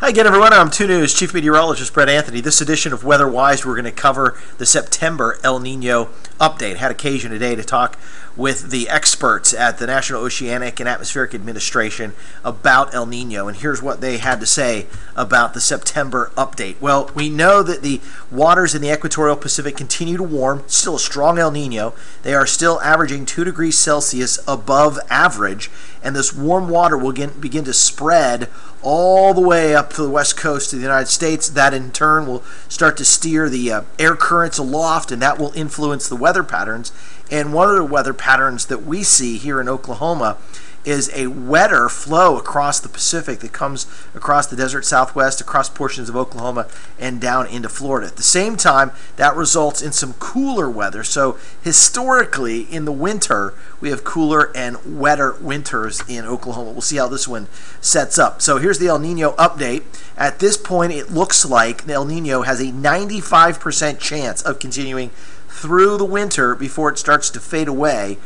Hi again, everyone. I'm 2 News Chief Meteorologist Brett Anthony. This edition of Weather-Wise, we're going to cover the September El Nino update. Had occasion today to talk with the experts at the National Oceanic and Atmospheric Administration about El Nino, and here's what they had to say about the September update. Well, we know that the waters in the equatorial Pacific continue to warm, still a strong El Nino. They are still averaging 2 degrees Celsius above average, and this warm water will begin to spread all the way up to the west coast of the United States. That in turn will start to steer the air currents aloft, and that will influence the weather patterns. And one of the weather patterns that we see here in Oklahoma is a wetter flow across the Pacific that comes across the desert Southwest, across portions of Oklahoma, and down into Florida. At the same time, that results in some cooler weather. So historically, in the winter, we have cooler and wetter winters in Oklahoma. We'll see how this one sets up. So here's the El Nino update. At this point, it looks like the El Nino has a 95% chance of continuing through the winter before it starts to fade away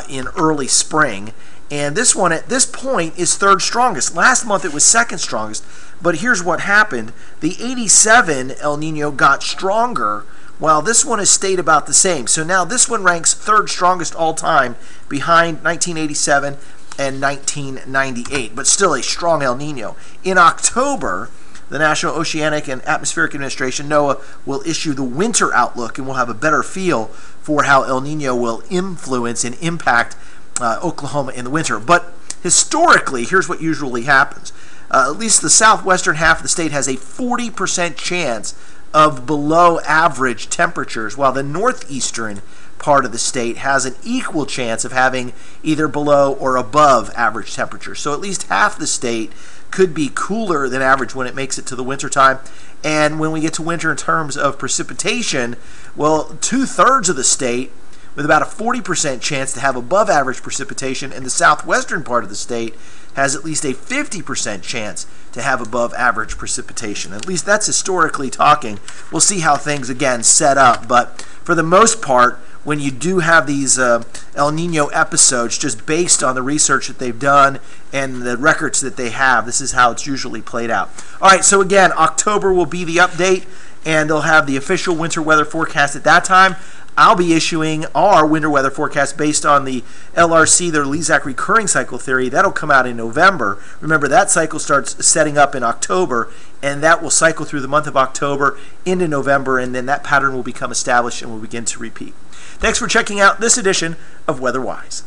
in early spring. And this one at this point is third strongest. Last month it was second strongest, but here's what happened. The 87 El Nino got stronger, while this one has stayed about the same. So now this one ranks third strongest all time behind 1987 and 1998, but still a strong El Nino. In October, the National Oceanic and Atmospheric Administration, NOAA, will issue the winter outlook, and we'll have a better feel for how El Nino will influence and impact Oklahoma in the winter. But historically, here's what usually happens. At least the southwestern half of the state has a 40% chance of below average temperatures, while the northeastern part of the state has an equal chance of having either below or above average temperatures. So at least half the state could be cooler than average when it makes it to the wintertime. And when we get to winter in terms of precipitation, well, 2/3 of the state with about a 40% chance to have above average precipitation, and the southwestern part of the state has at least a 50% chance to have above average precipitation. At least that's historically talking. We'll see how things again set up, but for the most part, when you do have these El Nino episodes, just based on the research that they've done and the records that they have, this is how it's usually played out. All right, so again, October will be the update, and they'll have the official winter weather forecast at that time. I'll be issuing our winter weather forecast based on the LRC, the Lezak recurring cycle theory. That'll come out in November. Remember, that cycle starts setting up in October, and that will cycle through the month of October into November, and then that pattern will become established and will begin to repeat. Thanks for checking out this edition of Weather-Wise.